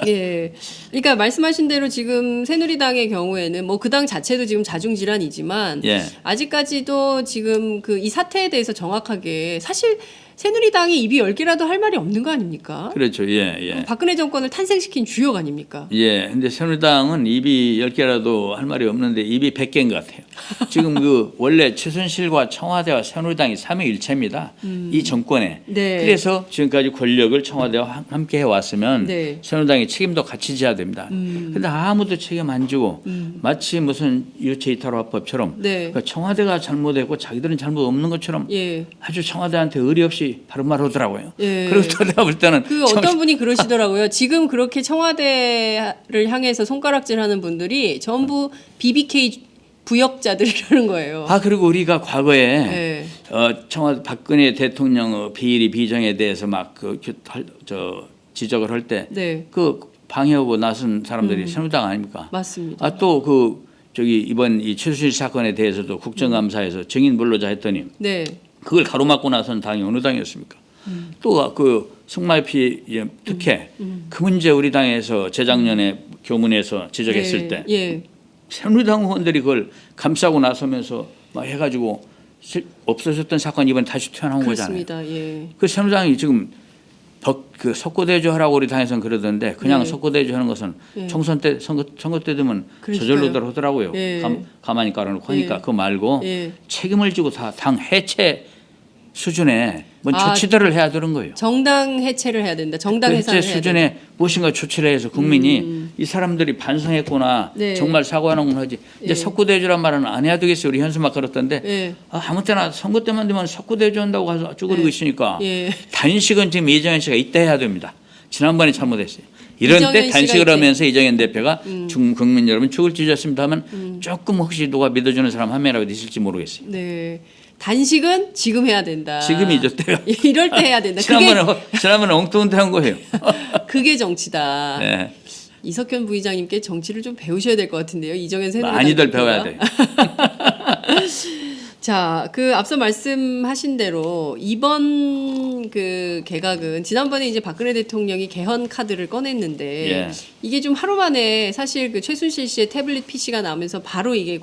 A: 예. 그러니까 말씀하신 대로 지금 새누리당의 경우에는 뭐 그 당 자체도 지금 자중질환이지만
B: 예.
A: 아직까지도 지금 그 이 사태에 대해서 정확하게 사실 새누리당이 입이 10개라도 할 말이 없는 거 아닙니까?
B: 그렇죠. 예, 예.
A: 박근혜 정권을 탄생시킨 주역 아닙니까?
B: 예. 근데 새누리당은 입이 10개라도 할 말이 없는데 입이 100개인 것 같아요. 지금 그 원래 최순실과 청와대와 새누리당이 삼위일체입니다. 이 정권에.
A: 네.
B: 그래서 지금까지 권력을 청와대와 함께 해왔으면
A: 네.
B: 새누리당의 책임도 같이 져야 됩니다. 근데 아무도 책임 안 지고 마치 무슨 유체이탈화법처럼
A: 네.
B: 그러니까 청와대가 잘못했고 자기들은 잘못 없는 것처럼
A: 예.
B: 아주 청와대한테 의리 없이 바른 말 하더라고요.
A: 예.
B: 그리고 또 내가 볼 때는
A: 그 어떤 분이 그러시더라고요. 지금 그렇게 청와대를 향해서 손가락질하는 분들이 전부 BBK 부역자들이라는 거예요.
B: 그리고 우리가 과거에
A: 네.
B: 청와대 박근혜 대통령 비리 비정에 대해서 막 지적을 할 때
A: 네.
B: 그 방해하고 나선 사람들이 새누리당 아닙니까?
A: 맞습니다.
B: 또 그 이번 이 최순실 사건에 대해서도 국정감사에서 증인 불러자 했더니
A: 네.
B: 그걸 가로막고 나선 당이 어느 당이었습니까? 또 그 승마피 특혜 그 문제 우리 당에서 재작년에 교문에서 지적했을
A: 예.
B: 때
A: 예.
B: 새누리당 의원들이 그걸 감싸고 나서면서 막 해가지고 없어졌던 사건이 이번에 다시 튀어나온 거잖아요.
A: 그렇습니다. 예.
B: 그 새누리당이 지금 그 석고대조 하라고 우리 당에서는 그러던데 그냥
A: 네.
B: 석고대조 하는 것은
A: 네.
B: 총선 때 선거 때 되면
A: 그러니까요.
B: 저절로들 하더라고요.
A: 예.
B: 가만히 깔아놓고 하니까
A: 예.
B: 그거 말고
A: 예.
B: 책임을 지고 다 당 해체 수준에 뭔
A: 아,
B: 조치들을 해야 되는 거예요.
A: 정당 해체를 해야 된다. 정당
B: 그
A: 해산을
B: 해체
A: 해야
B: 수준에
A: 된다.
B: 무엇인가 조치를 해서 국민이 이 사람들이 반성했구나
A: 네.
B: 정말 사과하는구나 하지 이제
A: 예.
B: 석고대조란 말은 안 해야 되겠어요. 우리 현수막 그렇던데
A: 예.
B: 아무 때나 선거 때만 되면 석고대조 한다고 가서 쭈그리고
A: 예.
B: 있으니까
A: 예.
B: 단식은 지금 이정현 씨가 이때 해야 됩니다. 지난번에 잘못했어요. 이런
A: 이정현
B: 때
A: 씨가
B: 단식을
A: 이때.
B: 하면서 이정현 대표가 국민 여러분 죽을 찢었습니다 하면 조금 혹시 누가 믿어주는 사람 한 명이라도 있을지 모르겠어요.
A: 네. 단식은 지금 해야 된다.
B: 지금이죠 때가.
A: 이럴 때 해야 된다.
B: 지난번에 엉뚱한 데 한 거예요.
A: 그게 정치다.
B: 네.
A: 이석현 부의장님께 정치를 좀 배우셔야 될 것 같은데요. 이정현 새누리당
B: 많이들
A: 대표가.
B: 배워야 돼요.
A: 자, 그 앞서 말씀하신 대로 이번 그 개각은 지난번에 이제 박근혜 대통령이 개헌 카드를 꺼냈는데
B: 예.
A: 이게 좀 하루 만에 사실 그 최순실 씨의 태블릿 PC가 나오면서 바로 이게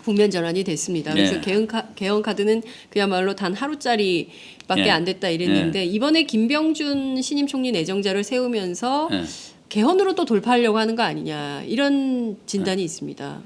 A: 국면 전환이 됐습니다. 그래서
B: 네.
A: 개헌 카드는 그야말로 단 하루짜리밖에
B: 네.
A: 안 됐다 이랬는데 이번에 김병준 신임 총리 내정자를 세우면서
B: 네.
A: 개헌으로 또 돌파하려고 하는 거 아니냐 이런 진단이 있습니다.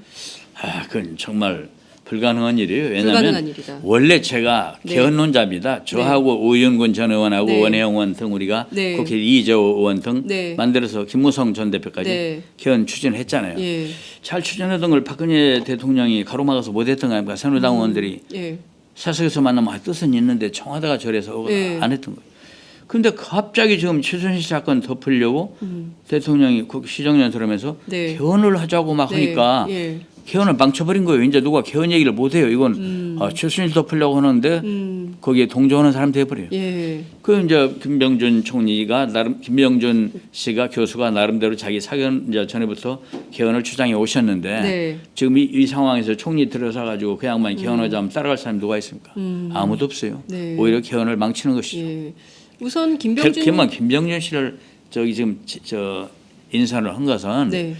B: 그건 정말 불가능한 일이에요.
A: 불가능한
B: 왜냐하면
A: 일이다.
B: 원래 제가
A: 네.
B: 개헌론자입니다. 저하고 오윤근 전 의원하고
A: 네.
B: 원혜영 의원 등 우리가
A: 네.
B: 국회 이재호 의원 등
A: 네.
B: 만들어서 김무성 전 대표까지
A: 네.
B: 개헌 추진했잖아요.
A: 예.
B: 잘 추진하던 걸 박근혜 대통령이 가로막아서 못했던 거 아닙니까? 새누리당 의원들이
A: 예.
B: 사석에서 만나면 뜻은 있는데 청와대가 저래서
A: 네.
B: 안 했던 거예요. 그런데 갑자기 지금 최순실 사건 덮으려고 대통령이 시정연설하면서
A: 네.
B: 개헌을 하자고 막
A: 네.
B: 하니까
A: 예.
B: 개헌을 망쳐버린 거예요. 이제 누가 개헌 얘기를 못해요. 이건 최순실 덮으려고 하는데 거기에 동조하는 사람 돼버려요.
A: 예.
B: 그 이제 김병준 총리가 김병준 씨가 교수가 나름대로 자기 사견 이제 전에부터 개헌을 주장해 오셨는데
A: 네.
B: 지금 이 상황에서 총리 들어서 가지고 그 양반이 개헌하자면 따라갈 사람이 누가 있습니까? 아무도 없어요.
A: 네.
B: 오히려 개헌을 망치는 것이죠.
A: 예. 우선 김병준
B: 김병준 씨를 지금 인사를 한 것은
A: 네.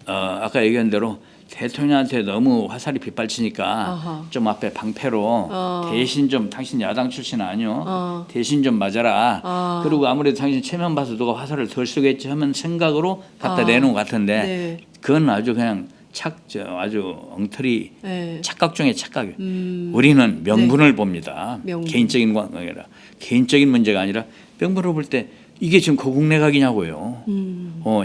B: 아까 얘기한 대로 대통령한테 너무 화살이 빗발치니까
A: 아하.
B: 좀 앞에 방패로 대신 좀 당신 야당 출신 아니요 대신 좀 맞아라. 그리고 아무래도 당신 체면 봐서 누가 화살을 덜 쏘겠지 하면 생각으로 갖다 내놓은 것 같은데
A: 네.
B: 그건 아주 그냥 아주 엉터리
A: 네.
B: 착각 중에 착각이에요. 우리는 명분을 봅니다.
A: 명분.
B: 개인적인 관계라 개인적인 문제가 아니라 명분을 볼 때 이게 지금 고국 내각이냐고요.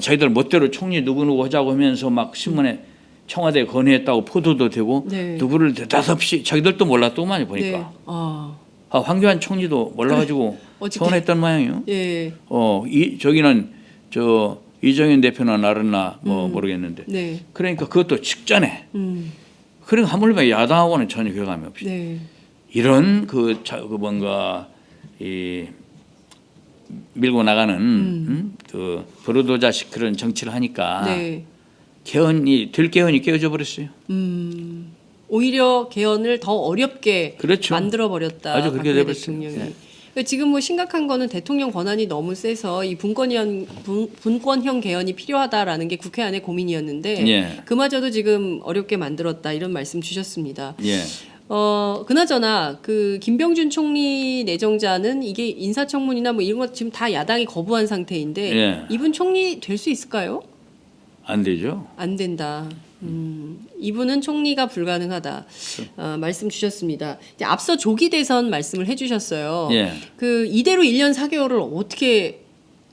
B: 자기들 멋대로 총리 누구누구 하자고 하면서 막 신문에 청와대에 건의했다고 포도도 되고
A: 네.
B: 누구를 대답없이 자기들도 몰랐더만 보니까.
A: 네.
B: 황교안 총리도 몰라가지고
A: 어저께-
B: 서운했던 모양이에요.
A: 예.
B: 저기는 이정현 대표나 나르나 모르겠는데.
A: 네.
B: 그러니까 그것도 직전에.
A: 음.
B: 그러니까 하물며 야당하고는 전혀 교감이 없이.
A: 네.
B: 이런 뭔가 밀고 나가는 그 버릇도자식 그런 정치를 하니까
A: 네.
B: 들개헌이 깨어져 버렸어요.
A: 오히려 개헌을 더 어렵게
B: 그렇죠.
A: 만들어 버렸다.
B: 아주 그렇게
A: 박근혜
B: 돼버렸어요.
A: 대통령이.
B: 네.
A: 그러니까 지금 뭐 심각한 거는 대통령 권한이 너무 세서 이 분권형 개헌이 필요하다라는 게 국회 안의 고민이었는데
B: 예.
A: 그마저도 지금 어렵게 만들었다 이런 말씀 주셨습니다.
B: 예.
A: 그나저나 그 김병준 총리 내정자는 이게 인사청문이나 뭐 이런 것 지금 다 야당이 거부한 상태인데
B: 예.
A: 이분 총리 될 수 있을까요?
B: 안 되죠.
A: 안 된다. 이분은 총리가 불가능하다. 말씀 주셨습니다. 이제 앞서 조기 대선 말씀을 해주셨어요.
B: 예.
A: 그 이대로 1년 4개월을 어떻게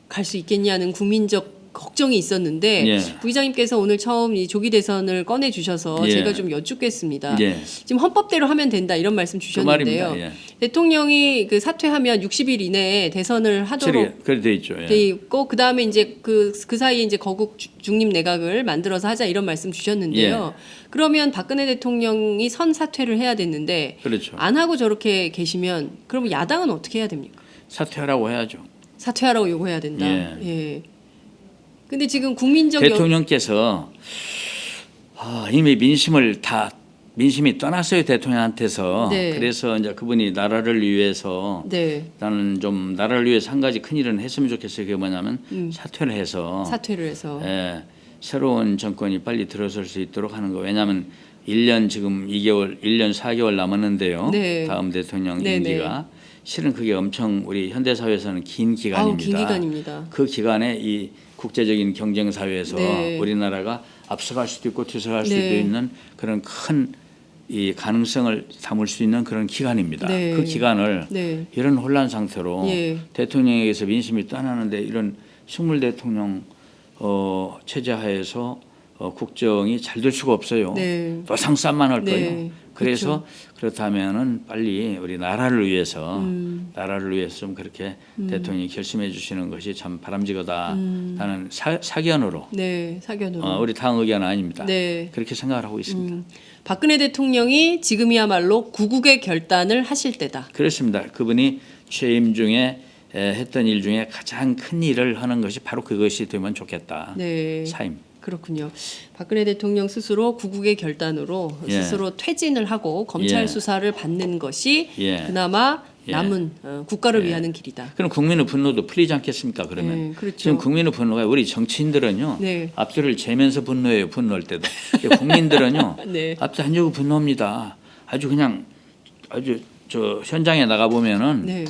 A: 갈 수 있겠냐는 국민적 걱정이 있었는데
B: 예.
A: 부의장님께서 오늘 처음 이 조기 대선을 꺼내 주셔서
B: 예.
A: 제가 좀 여쭙겠습니다.
B: 예.
A: 지금 헌법대로 하면 된다 이런 말씀 주셨는데요.
B: 말입니다. 예.
A: 대통령이 그 사퇴하면 60일 이내에 대선을 하도록
B: 그래 돼 있죠. 예.
A: 돼 있고 그 다음에 이제 그 사이에 이제 거국 중립 내각을 만들어서 하자 이런 말씀 주셨는데요. 그러면 박근혜 대통령이 선 사퇴를 해야 됐는데
B: 그렇죠.
A: 안 하고 저렇게 계시면 그럼 야당은 어떻게 해야 됩니까?
B: 사퇴하라고 해야죠.
A: 사퇴하라고 요구해야 된다.
B: 예.
A: 예. 근데 지금 국민적
B: 대통령께서 이미 민심이 떠났어요 대통령한테서.
A: 네.
B: 그래서 이제 그분이 나라를 위해서
A: 네.
B: 나는 좀 나라를 위해서 한 가지 큰 일은 했으면 좋겠어요. 그게 뭐냐면 사퇴를 해서
A: 사퇴를 해서
B: 새로운 정권이 빨리 들어설 수 있도록 하는 거. 왜냐하면 1년 지금 1년 4개월 남았는데요.
A: 네.
B: 다음 대통령
A: 네,
B: 임기가 실은 그게 엄청 우리 현대 사회에서는 긴 기간입니다.
A: 긴 기간입니다.
B: 그 기간에 이 국제적인 경쟁 사회에서
A: 네.
B: 우리나라가 앞서갈 수도 있고 뒤서갈 수도
A: 네.
B: 있는 그런 큰 이 가능성을 담을 수 있는 그런 기간입니다.
A: 네.
B: 그 기간을
A: 네.
B: 이런 혼란 상태로
A: 예.
B: 대통령에게서 민심이 떠나는데 이런 식물 대통령 체제 하에서 국정이 잘 될 수가 없어요.
A: 네.
B: 또 상쌈만 할
A: 네.
B: 거예요. 그래서 그렇다면은 빨리 우리 나라를 위해서 좀 그렇게 대통령이 결심해 주시는 것이 참 바람직하다. 나는 사견으로
A: 네. 사견으로.
B: 우리 당 의견은 아닙니다.
A: 네.
B: 그렇게 생각을 하고 있습니다.
A: 박근혜 대통령이 지금이야말로 구국의 결단을 하실 때다.
B: 그렇습니다. 그분이 취임 중에 했던 일 중에 가장 큰 일을 하는 것이 바로 그것이 되면 좋겠다.
A: 네.
B: 사임.
A: 그렇군요. 박근혜 대통령 스스로 구국의 결단으로
B: 예.
A: 스스로 퇴진을 하고 검찰
B: 예.
A: 수사를 받는 것이
B: 예.
A: 그나마
B: 예.
A: 남은 국가를
B: 예.
A: 위하는 길이다.
B: 그럼 국민의 분노도 풀리지 않겠습니까? 그러면
A: 네, 그렇죠.
B: 지금 국민의 분노가 우리 정치인들은요
A: 네.
B: 앞뒤를 재면서 분노해요. 분노할 때도 국민들은요
A: 네.
B: 앞뒤 안 재고 분노합니다. 아주 저 현장에 나가 보면은
A: 네.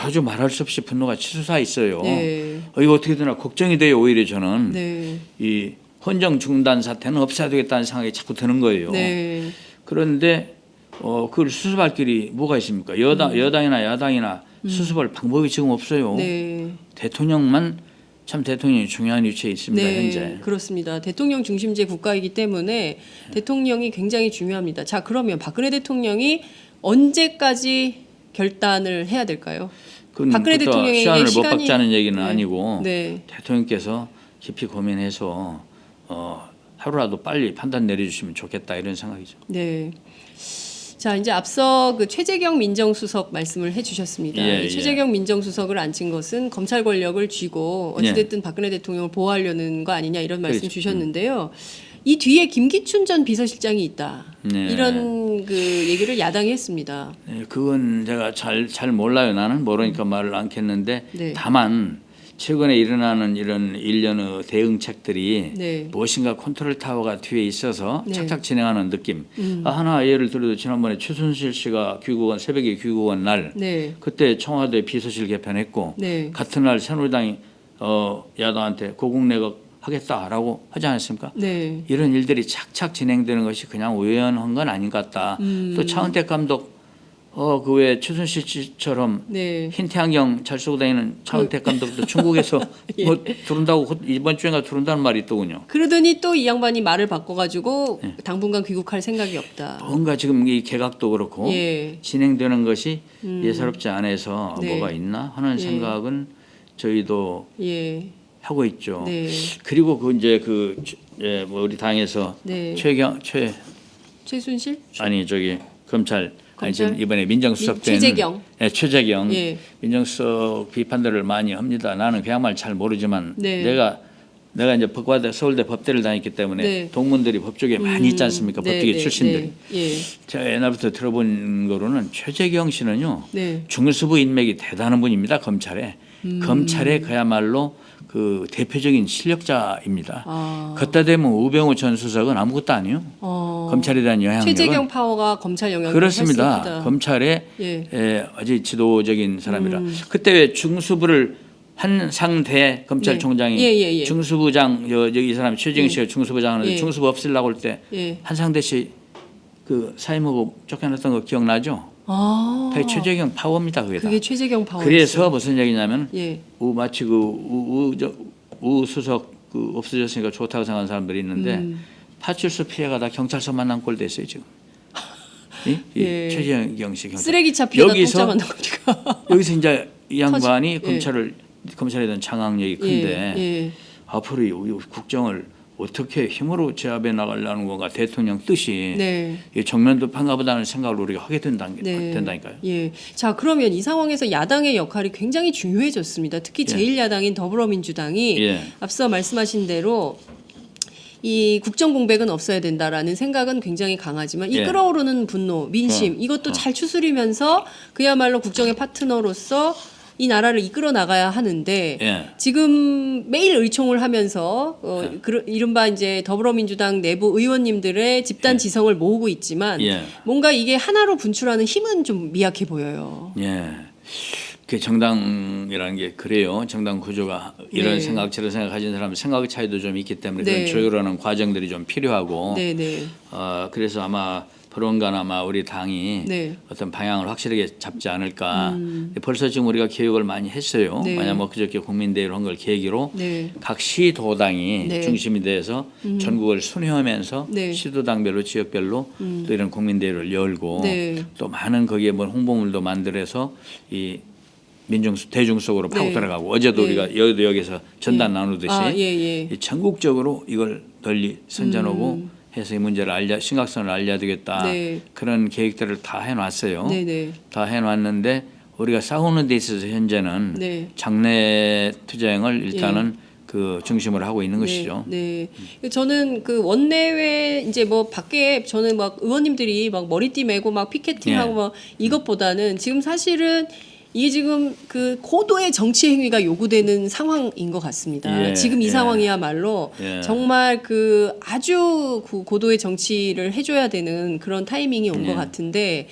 B: 아주 말할 수 없이 분노가 치솟아 있어요.
A: 네.
B: 이거 어떻게 되나 걱정이 돼요. 오히려 저는
A: 네.
B: 이 헌정 중단 사태는 없애야 되겠다는 생각이 자꾸 드는 거예요.
A: 네.
B: 그런데 그걸 수습할 길이 뭐가 있습니까? 여당이나 야당이나 수습할 방법이 지금 없어요.
A: 네.
B: 대통령이 중요한 위치에 있습니다.
A: 네,
B: 현재.
A: 그렇습니다. 대통령 중심제 국가이기 때문에 대통령이 굉장히 중요합니다. 자, 그러면 박근혜 대통령이 언제까지 결단을 해야 될까요? 박근혜 대통령에게
B: 시한을 못
A: 시간이-
B: 박자는 얘기는
A: 네.
B: 아니고
A: 네.
B: 대통령께서 깊이 고민해서 하루라도 빨리 판단 내려주시면 좋겠다 이런 생각이죠.
A: 네. 자, 이제 앞서 그 최재경 민정수석 말씀을 해주셨습니다.
B: 예,
A: 이 최재경 민정수석을 앉힌 것은 검찰 권력을 쥐고
B: 예.
A: 어찌됐든 박근혜 대통령을 보호하려는 거 아니냐 이런 말씀
B: 그렇죠.
A: 주셨는데요. 이 뒤에 김기춘 전 비서실장이 있다.
B: 네.
A: 이런 그 얘기를 야당이 했습니다.
B: 네, 그건 제가 잘 몰라요. 나는 모르니까 말을 않겠는데
A: 네.
B: 다만 최근에 일어나는 이런 일련의 대응책들이
A: 네.
B: 무엇인가 컨트롤 타워가 뒤에 있어서
A: 네.
B: 착착 진행하는 느낌. 하나 예를 들어도 지난번에 최순실 씨가 새벽에 귀국한 날
A: 네.
B: 그때 청와대 비서실 개편했고
A: 네.
B: 같은 날 새누리당이 야당한테 고국 내각 하겠다라고 하지 않았습니까?
A: 네.
B: 이런 일들이 착착 진행되는 것이 그냥 우연한 건 아닌 것 같다. 또 차은택 감독 그 왜 최순실 씨처럼
A: 네.
B: 흰 태안경 잘 쓰고 다니는 차은택 감독도 중국에서
A: 예.
B: 뭐 들어온다고 이번 주인가 들어온다는 말이 있더군요.
A: 그러더니 또 이 양반이 말을 바꿔가지고
B: 네.
A: 당분간 귀국할 생각이 없다.
B: 뭔가 지금 이 개각도 그렇고
A: 예.
B: 진행되는 것이 예사롭지 않아서
A: 네.
B: 뭐가 있나 하는
A: 예.
B: 생각은 저희도
A: 예.
B: 하고 있죠.
A: 네.
B: 그리고 그 이제 뭐 우리 당에서
A: 네. 최순실?
B: 아니 저기 검찰 아니
A: 검찰?
B: 지금 이번에 민정수석 된
A: 최재경.
B: 최재경
A: 예.
B: 민정수석 비판들을 많이 합니다. 나는 그야말 잘 모르지만
A: 네.
B: 내가 이제 법과대 서울대 법대를 다녔기 때문에
A: 네.
B: 동문들이 법조계 많이 있지 않습니까?
A: 네,
B: 법조계
A: 네,
B: 출신들이.
A: 네. 예.
B: 제가 옛날부터 들어본 거로는 최재경 씨는요.
A: 네.
B: 중수부 인맥이 대단한 분입니다. 검찰에. 검찰에 그야말로 그 대표적인 실력자입니다.
A: 아.
B: 걷다 대면 우병우 전 수석은 아무것도 아니에요. 검찰에 대한 영향력은
A: 최재경 파워가 검찰 영향력이
B: 그렇습니다.
A: 훨씬 크다.
B: 검찰의
A: 예.
B: 아주 지도적인 사람이라. 그때 왜 중수부를 한상대 검찰총장이
A: 예.
B: 중수부장 이 사람이 최재경 씨가 중수부장 하는데
A: 예.
B: 중수부 없애려고 할 때
A: 예.
B: 한상대 씨 그 사임하고 쫓겨났던 거 기억나죠?
A: 아.
B: 그게 최재경 파워입니다. 그게 다.
A: 그게 최재경 파워.
B: 그래서 무슨 얘기냐면
A: 예.
B: 마치 우 수석 없어졌으니까 좋다고 생각하는 사람들이 있는데 파출소 피해가 다 경찰서 만난 꼴 됐어요 지금. 이
A: 예.
B: 최재경 씨 경찰.
A: 쓰레기차 피해다
B: 여기서
A: 통짜 만난 거니까.
B: 여기서 이제 이 양반이
A: 예.
B: 검찰에 대한 장악력이 큰데
A: 예.
B: 앞으로 이 국정을 어떻게 힘으로 제압해 나가려는 건가 대통령 뜻이
A: 네.
B: 이 정면 도파인가보다는 생각을 우리가 하게 된다니까요.
A: 예. 자, 그러면 이 상황에서 야당의 역할이 굉장히 중요해졌습니다. 특히 제1야당인 더불어민주당이
B: 예.
A: 앞서 말씀하신 대로 이 국정 공백은 없어야 된다라는 생각은 굉장히 강하지만 이
B: 예.
A: 끓어오르는 분노, 민심 이것도 잘 추스리면서 그야말로 국정의 파트너로서 이 나라를 이끌어 나가야 하는데
B: 예.
A: 지금 매일 의총을 하면서 이른바 이제 더불어민주당 내부 의원님들의 집단 지성을 모으고 있지만
B: 예.
A: 뭔가 이게 하나로 분출하는 힘은 좀 미약해 보여요.
B: 예. 그 정당이라는 게 그래요. 정당 구조가 이런
A: 네.
B: 생각 저런 생각 가진 사람 생각 차이도 좀 있기 때문에
A: 네.
B: 그런 조율하는 과정들이 좀 필요하고
A: 네네.
B: 그래서 아마 그런간 아마 우리 당이
A: 네.
B: 어떤 방향을 확실하게 잡지 않을까. 벌써 지금 우리가 개혁을 많이 했어요.
A: 네.
B: 만약 뭐 그저께 국민대회를 한 걸 계기로
A: 네.
B: 각 시도당이
A: 네.
B: 중심이 돼서 전국을 순회하면서
A: 네.
B: 시도당별로 지역별로 또 이런 국민대회를 열고
A: 네.
B: 또 많은 거기에 뭐 홍보물도 만들어서 이 대중속으로 파고
A: 네.
B: 들어가고 어제도
A: 네.
B: 우리가 여기서 전단 나누듯이
A: 예.
B: 이 전국적으로 이걸 널리 선전하고 해서 이 문제를 심각성을 알려야 되겠다.
A: 네.
B: 그런 계획들을 다 해놨어요.
A: 네네.
B: 다 해놨는데 우리가 싸우는 데 있어서 현재는
A: 네.
B: 장래 투쟁을 일단은 그 중심으로 하고 있는 것이죠.
A: 네. 저는 그 원내외 이제 뭐 밖에 저는 막 의원님들이 막 머리띠 메고 막 피켓팅하고
B: 예.
A: 막 이것보다는 지금 사실은 이게 지금 그 고도의 정치 행위가 요구되는 상황인 것 같습니다.
B: 예,
A: 지금 이
B: 예.
A: 상황이야말로
B: 예.
A: 정말 그 아주 고도의 정치를 해줘야 되는 그런 타이밍이 온 것
B: 예.
A: 같은데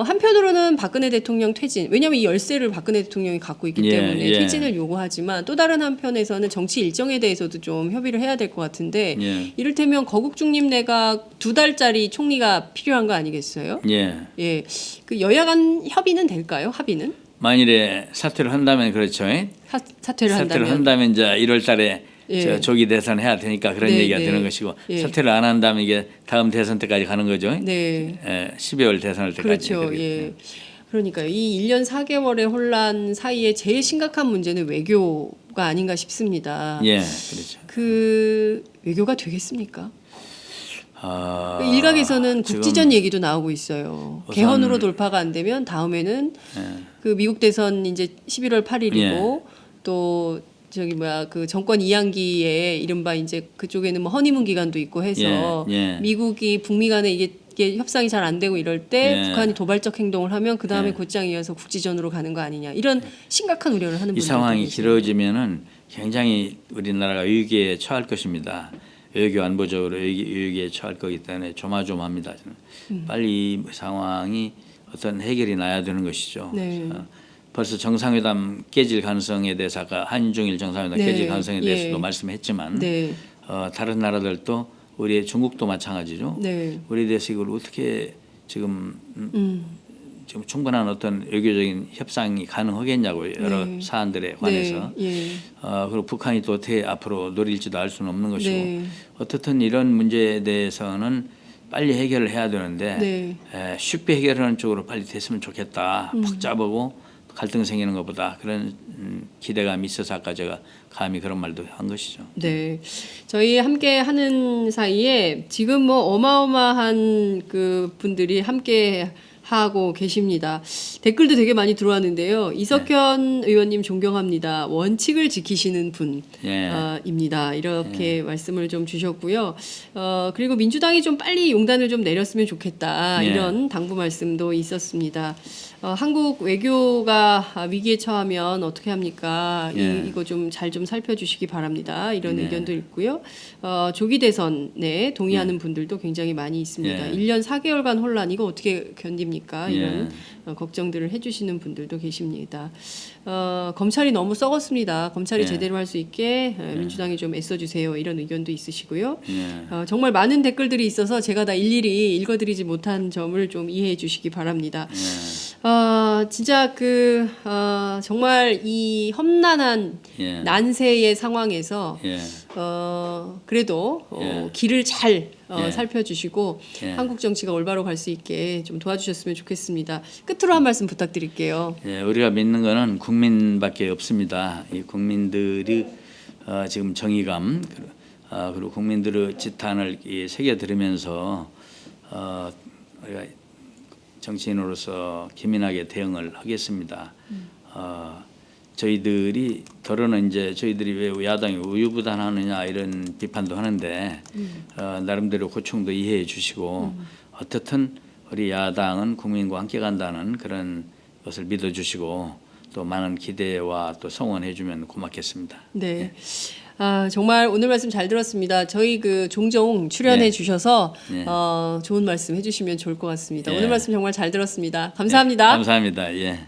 A: 한편으로는 박근혜 대통령 퇴진, 왜냐하면 이 열쇠를 박근혜 대통령이 갖고 있기
B: 예,
A: 때문에
B: 예.
A: 퇴진을 요구하지만 또 다른 한편에서는 정치 일정에 대해서도 좀 협의를 해야 될 것 같은데
B: 예.
A: 이를테면 거국중립 내각 2달짜리 총리가 필요한 거 아니겠어요?
B: 예.
A: 예, 그 여야 간 협의는 될까요? 합의는?
B: 만일에 사퇴를 한다면 그렇죠.
A: 사퇴를 한다면.
B: 한다면 이제 1월달에
A: 예.
B: 조기 대선 해야 되니까 그런
A: 네,
B: 얘기가
A: 네.
B: 되는 것이고
A: 예.
B: 사퇴를 안 한다면 이게 다음 대선 때까지 가는 거죠.
A: 네.
B: 12월 대선을 때까지.
A: 그렇죠.
B: 그렇게.
A: 예. 그러니까요. 이 1년 4개월의 혼란 사이에 제일 심각한 문제는 외교가 아닌가 싶습니다.
B: 예, 그렇죠.
A: 그 외교가 되겠습니까?
B: 아,
A: 일각에서는
B: 지금
A: 국지전 얘기도 나오고 있어요.
B: 우선-
A: 개헌으로 돌파가 안 되면 다음에는 그 미국 대선 이제 11월 8일이고
B: 예.
A: 또 저기 그 정권 이양기에 이른바 이제 그쪽에는 뭐 허니문 기간도 있고 해서
B: 예.
A: 미국이 북미 간에 이게 협상이 잘 안 되고 이럴 때
B: 예.
A: 북한이 도발적 행동을 하면 그 다음에
B: 예.
A: 곧장 이어서 국지전으로 가는 거 아니냐 이런 심각한 우려를 하는
B: 이
A: 분들도
B: 상황이
A: 계세요.
B: 길어지면은 굉장히 우리나라가 위기에 처할 것입니다. 외교 안보적으로 위기에 처할 거기 때문에 조마조마합니다. 저는. 빨리 이 상황이 어떤 해결이 나야 되는 것이죠.
A: 네.
B: 벌써 정상회담 깨질 가능성에 대해서 아까 한중일 정상회담
A: 네.
B: 깨질 가능성에 대해서도
A: 예.
B: 말씀했지만
A: 네.
B: 다른 나라들도 우리의 중국도 마찬가지죠.
A: 네.
B: 우리에 대해서 이걸 어떻게 지금 충분한 어떤 외교적인 협상이 가능하겠냐고 여러
A: 네.
B: 사안들에 관해서
A: 네. 예.
B: 그리고 북한이 또 어떻게 앞으로 노릴지도 알 수는 없는 것이고
A: 네.
B: 어떻든 이런 문제에 대해서는 빨리 해결을 해야 되는데
A: 네.
B: 쉽게 해결하는 쪽으로 빨리 됐으면 좋겠다. 복잡하고 갈등 생기는 것보다 그런 기대감이 있어서 아까 제가 감히 그런 말도 한 것이죠.
A: 네. 저희 함께 하는 사이에 지금 뭐 어마어마한 그 분들이 함께 하고 계십니다. 댓글도 되게 많이 들어왔는데요. 이석현 의원님 존경합니다. 원칙을 지키시는 분입니다. 이렇게 말씀을 좀 주셨고요. 그리고 민주당이 좀 빨리 용단을 좀 내렸으면 좋겠다. 이런 당부 말씀도 있었습니다. 한국 외교가 위기에 처하면 어떻게 합니까? 이거 좀 잘 좀 살펴주시기 바랍니다. 이런 의견도 있고요. 조기 대선에 동의하는 분들도 굉장히 많이 있습니다. 1년 4개월간 혼란 이거 어떻게 견딥니까? 이런 걱정들을 해주시는 분들도 계십니다. 검찰이 너무 썩었습니다. 검찰이 제대로 할 수 있게 민주당이 좀 애써주세요. 이런 의견도 있으시고요. 정말 많은 댓글들이 있어서 제가 다 일일이 읽어드리지 못한 점을 좀 이해해 주시기 바랍니다. 진짜 정말 이 험난한 난세의 상황에서 그래도 길을 잘 살펴주시고 한국 정치가 올바로 갈 수 있게 좀 도와주셨으면 좋겠습니다. 끝으로 한 말씀 부탁드릴게요.
B: 우리가 믿는 것은 국민밖에 없습니다. 이 국민들이 지금 정의감 그리고 국민들의 지탄을 새겨 들으면서 우리가 정치인으로서 기민하게 대응을 하겠습니다. 저희들이 더러는 이제 저희들이 왜 야당이 우유부단하느냐 이런 비판도 하는데 나름대로 고충도 이해해 주시고 어떻든 우리 야당은 국민과 함께 간다는 그런 것을 믿어주시고 또 많은 기대와 또 성원해 주면 고맙겠습니다.
A: 네. 정말 오늘 말씀 잘 들었습니다. 저희 종종 출연해 주셔서 좋은 말씀 해주시면 좋을 것 같습니다. 오늘 말씀 정말 잘 들었습니다. 감사합니다.
B: 감사합니다. 예.